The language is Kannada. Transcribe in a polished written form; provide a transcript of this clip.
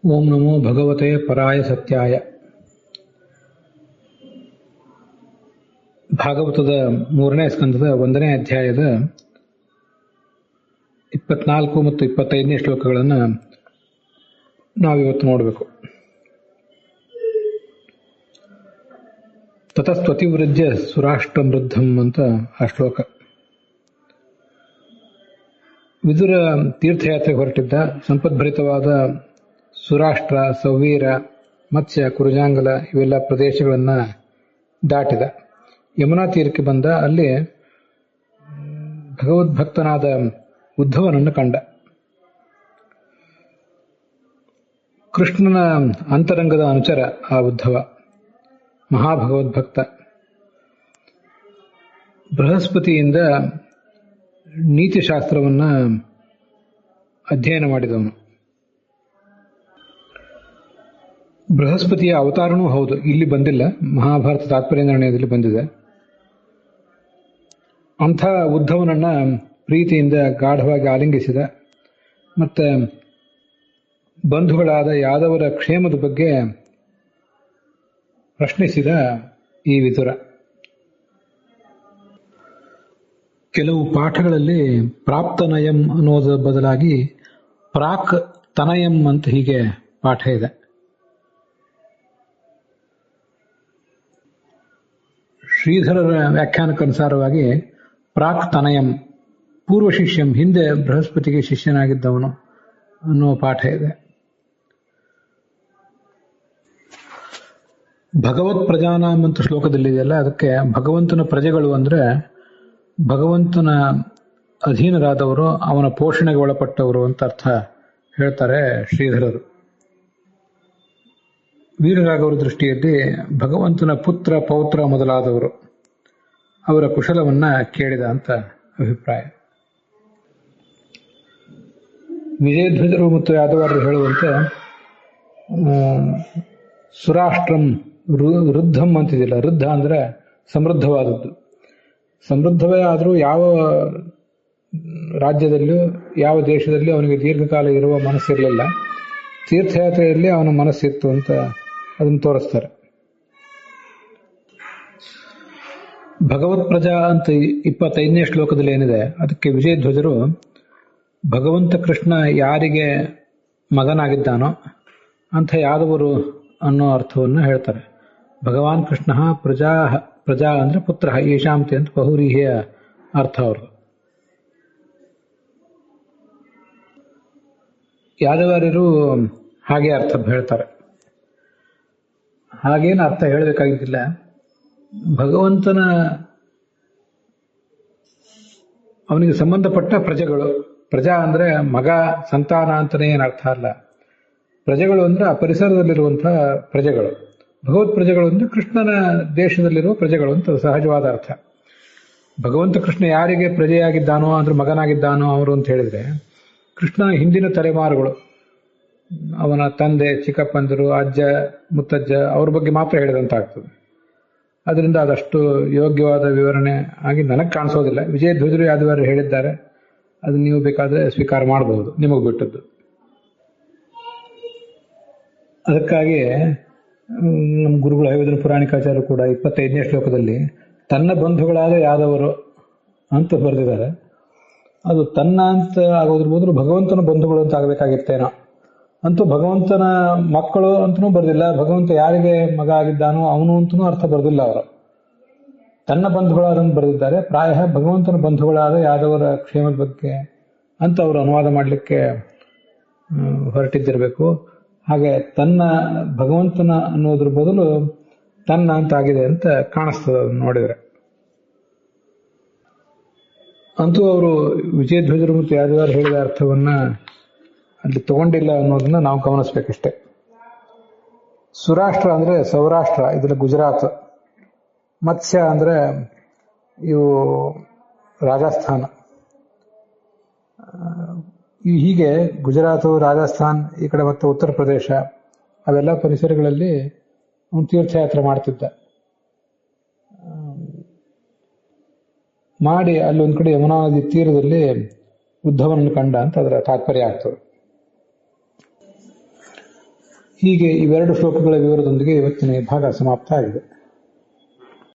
ಓಂ ನಮೋ ಭಗವತೆ ಪರಾಯ ಸತ್ಯಾಯ. ಭಾಗವತದ 3ನೇ ಸ್ಕಂದದ 1ನೇ ಅಧ್ಯಾಯದ 24 ಮತ್ತು 25ನೇ ಶ್ಲೋಕಗಳನ್ನು ನಾವಿವತ್ತು ನೋಡಬೇಕು. ತತಸ್ತ್ವತಿವೃಜ್ಯ ಸುರಾಷ್ಟ್ರಮೃದ್ಧಂ ಅಂತ ಆ ಶ್ಲೋಕ. ವಿದುರ ತೀರ್ಥಯಾತ್ರೆಗೆ ಹೊರಟಿದ್ದ. ಸಂಪದ್ಭರಿತವಾದ ಸುರಾಷ್ಟ್ರ, ಸೌವೀರ, ಮತ್ಸ್ಯ, ಕುರುಜಾಂಗಲ ಇವೆಲ್ಲ ಪ್ರದೇಶಗಳನ್ನು ದಾಟಿದ. ಯಮುನಾ ತೀರಕ್ಕೆ ಬಂದ. ಅಲ್ಲಿ ಭಗವದ್ಭಕ್ತನಾದ ಉದ್ಧವನನ್ನು ಕಂಡ. ಕೃಷ್ಣನ ಅಂತರಂಗದ ಅನುಚರ ಆ ಉದ್ಧವ, ಮಹಾಭಗವದ್ಭಕ್ತ. ಬೃಹಸ್ಪತಿಯಿಂದ ನೀತಿಶಾಸ್ತ್ರವನ್ನು ಅಧ್ಯಯನ ಮಾಡಿದವನು. ಬೃಹಸ್ಪತಿಯ ಅವತಾರನೂ ಹೌದು, ಇಲ್ಲಿ ಬಂದಿಲ್ಲ, ಮಹಾಭಾರತ ತಾತ್ಪರ್ಯ ನಿರ್ಣಯದಲ್ಲಿ ಬಂದಿದೆ. ಅಂಥ ಉದ್ಧವನನ್ನ ಪ್ರೀತಿಯಿಂದ ಗಾಢವಾಗಿ ಆಲಿಂಗಿಸಿದ. ಮತ್ತೆ ಬಂಧುಗಳಾದ ಯಾದವರ ಕ್ಷೇಮದ ಬಗ್ಗೆ ಪ್ರಶ್ನಿಸಿದ ಈ ವಿದುರ. ಕೆಲವು ಪಾಠಗಳಲ್ಲಿ ಪ್ರಾಪ್ತನಯಂ ಅನ್ನೋದರ ಬದಲಾಗಿ ಪ್ರಾಕ್ ತನಯಂ ಅಂತ ಹೀಗೆ ಪಾಠ ಇದೆ. ಶ್ರೀಧರರ ವ್ಯಾಖ್ಯಾನಕ್ಕನುಸಾರವಾಗಿ ಪ್ರಾಕ್ ತನಯಂ, ಪೂರ್ವ ಶಿಷ್ಯಂ, ಹಿಂದೆ ಬೃಹಸ್ಪತಿಗೆ ಶಿಷ್ಯನಾಗಿದ್ದವನು ಅನ್ನುವ ಪಾಠ ಇದೆ. ಭಗವತ್ ಪ್ರಜಾನಾಂ ಅಂತ ಶ್ಲೋಕದಲ್ಲಿದೆಯಲ್ಲ, ಅದಕ್ಕೆ ಭಗವಂತನ ಪ್ರಜೆಗಳು ಅಂದ್ರೆ ಭಗವಂತನ ಅಧೀನರಾದವರು, ಅವನ ಪೋಷಣೆಗೆ ಒಳಪಟ್ಟವರು ಅಂತ ಅರ್ಥ ಹೇಳ್ತಾರೆ ಶ್ರೀಧರರು. ವೀರರಾಘವರ ದೃಷ್ಟಿಯಲ್ಲಿ ಭಗವಂತನ ಪುತ್ರ, ಪೌತ್ರ ಮೊದಲಾದವರು, ಅವರ ಕುಶಲವನ್ನ ಕೇಳಿದ ಅಂತ ಅಭಿಪ್ರಾಯ. ವಿಜಯಧ್ವಜರು ಮತ್ತು ಯಾದವಾರರು ಹೇಳುವಂತೆ ಸುರಾಷ್ಟ್ರಂ ವೃದ್ಧಂ ಅಂತಿದಿಲ್ಲ. ವೃದ್ಧ ಅಂದ್ರೆ ಸಮೃದ್ಧವಾದದ್ದು. ಸಮೃದ್ಧವೇ ಆದರೂ ಯಾವ ರಾಜ್ಯದಲ್ಲೂ ಯಾವ ದೇಶದಲ್ಲಿ ಅವನಿಗೆ ದೀರ್ಘಕಾಲ ಇರುವ ಮನಸ್ಸಿರಲಿಲ್ಲ. ತೀರ್ಥಯಾತ್ರೆಯಲ್ಲಿ ಅವನ ಮನಸ್ಸಿತ್ತು ಅಂತ ಅದನ್ನು ತೋರಿಸ್ತಾರೆ. ಭಗವತ್ ಪ್ರಜಾ ಅಂತ 25ನೇ ಶ್ಲೋಕದಲ್ಲಿ ಏನಿದೆ, ಅದಕ್ಕೆ ವಿಜಯಧ್ವಜರು ಭಗವಂತ ಕೃಷ್ಣ ಯಾರಿಗೆ ಮಗನಾಗಿದ್ದಾನೋ ಅಂಥ ಯಾದವರು ಅನ್ನೋ ಅರ್ಥವನ್ನು ಹೇಳ್ತಾರೆ. ಭಗವಾನ್ ಕೃಷ್ಣ ಪ್ರಜಾ ಅಂದ್ರೆ ಪುತ್ರ, ಯಶಾಂತಿ ಅಂತ ಬಹುರೀಹಿಯ ಅರ್ಥ ಅವ್ರದ್ದು. ಯಾದವಾರ್ಯರು ಹಾಗೆ ಅರ್ಥ ಹೇಳ್ತಾರೆ. ಹಾಗೇನು ಅರ್ಥ ಹೇಳಬೇಕಾಗಿದ್ದಿಲ್ಲ. ಭಗವಂತನ ಅವನಿಗೆ ಸಂಬಂಧಪಟ್ಟ ಪ್ರಜೆಗಳು. ಪ್ರಜಾ ಅಂದ್ರೆ ಮಗ, ಸಂತಾನ ಅಂತಲೇ ಏನು ಅರ್ಥ ಅಲ್ಲ. ಪ್ರಜೆಗಳು ಅಂದ್ರೆ ಆ ಪರಿಸರದಲ್ಲಿರುವಂತಹ ಪ್ರಜೆಗಳು. ಭಗವತ್ ಪ್ರಜೆಗಳು ಅಂದ್ರೆ ಕೃಷ್ಣನ ದೇಶದಲ್ಲಿರುವ ಪ್ರಜೆಗಳು ಅಂತ ಸಹಜವಾದ ಅರ್ಥ. ಭಗವಂತ ಕೃಷ್ಣ ಯಾರಿಗೆ ಪ್ರಜೆಯಾಗಿದ್ದಾನೋ ಅಂದ್ರೆ ಮಗನಾಗಿದ್ದಾನೋ ಅವರು ಅಂತ ಹೇಳಿದ್ರೆ ಕೃಷ್ಣನ ಹಿಂದಿನ ತಲೆಮಾರುಗಳು, ಅವನ ತಂದೆ, ಚಿಕ್ಕಪ್ಪಂದರು, ಅಜ್ಜ, ಮುತ್ತಜ್ಜ ಅವ್ರ ಬಗ್ಗೆ ಮಾತ್ರ ಹೇಳಿದಂತಾಗ್ತದೆ. ಅದರಿಂದ ಅದಷ್ಟು ಯೋಗ್ಯವಾದ ವಿವರಣೆ ಆಗಿ ನನಗೆ ಕಾಣಿಸೋದಿಲ್ಲ. ವಿಜಯಧ್ವಜರು ಯಾದವಾರರು ಹೇಳಿದ್ದಾರೆ, ಅದು ನೀವು ಬೇಕಾದ್ರೆ ಸ್ವೀಕಾರ ಮಾಡಬಹುದು, ನಿಮಗೆ ಬಿಟ್ಟದ್ದು. ಅದಕ್ಕಾಗಿ ನಮ್ಮ ಗುರುಗಳು ಹೈವದನ ಪುರಾಣಿಕಾಚಾರ್ಯರು ಕೂಡ 25ನೇ ಶ್ಲೋಕದಲ್ಲಿ ತನ್ನ ಬಂಧುಗಳಾದ ಯಾದವರು ಅಂತ ಬರೆದಿದ್ದಾರೆ. ಅದು ತನ್ನ ಅಂತ ಆಗೋದ್ರ ಬದಲು ಭಗವಂತನ ಬಂಧುಗಳು ಅಂತ ಆಗಬೇಕಾಗಿತ್ತೇನೋ. ಅಂತೂ ಭಗವಂತನ ಮಕ್ಕಳು ಅಂತನೂ ಬರೆದಿಲ್ಲ, ಭಗವಂತ ಯಾರಿಗೆ ಮಗ ಆಗಿದ್ದಾನೋ ಅವನು ಅಂತನೂ ಅರ್ಥ ಬರೆದಿಲ್ಲ. ಅವರು ತನ್ನ ಬಂಧುಗಳಾದಂತ ಬರೆದಿದ್ದಾರೆ. ಪ್ರಾಯ ಭಗವಂತನ ಬಂಧುಗಳಾದ ಯಾದವರ ಕ್ಷೇಮದ ಬಗ್ಗೆ ಅಂತ ಅವರು ಅನುವಾದ ಮಾಡಲಿಕ್ಕೆ ಹೊರಟಿದ್ದಿರಬೇಕು. ಹಾಗೆ ತನ್ನ ಭಗವಂತನ ಅನ್ನೋದ್ರ ಬದಲು ತನ್ನ ಅಂತ ಆಗಿದೆ ಅಂತ ಕಾಣಿಸ್ತದೆ ಅದನ್ನು ನೋಡಿದರೆ. ಅಂತೂ ಅವರು ವಿಜಯಧ್ವಜರು ಮತ್ತು ಯಾದವಾರ ಹೇಳಿದ ಅರ್ಥವನ್ನ ಅಲ್ಲಿ ತಗೊಂಡಿಲ್ಲ ಅನ್ನೋದನ್ನ ನಾವು ಗಮನಿಸ್ಬೇಕಷ್ಟೆ. ಸುರಾಷ್ಟ್ರ ಅಂದ್ರೆ ಸೌರಾಷ್ಟ್ರ, ಇದರ ಗುಜರಾತ್. ಮತ್ಸ್ಯ ಅಂದ್ರೆ ಇವು ರಾಜಸ್ಥಾನ. ಹೀಗೆ ಗುಜರಾತ್, ರಾಜಸ್ಥಾನ್, ಈ ಕಡೆ ಮತ್ತೆ ಉತ್ತರ ಪ್ರದೇಶ, ಅವೆಲ್ಲ ಪರಿಸರಗಳಲ್ಲಿ ಅವನು ತೀರ್ಥಯಾತ್ರೆ ಮಾಡ್ತಿದ್ದ. ಮಾಡಿ ಅಲ್ಲಿ ಒಂದ್ ಕಡೆ ಯಮುನಾ ನದಿ ತೀರದಲ್ಲಿ ಉದ್ಧವನನ್ನು ಕಂಡ ಅಂತ ಅದರ ತಾತ್ಪರ್ಯ ಆಗ್ತದೆ. ಹೀಗೆ ಇವೆರಡು ಶ್ಲೋಕಗಳ ವಿವರದೊಂದಿಗೆ ಇವತ್ತಿನ ಈ ಭಾಗ ಸಮಾಪ್ತ ಆಗಿದೆ.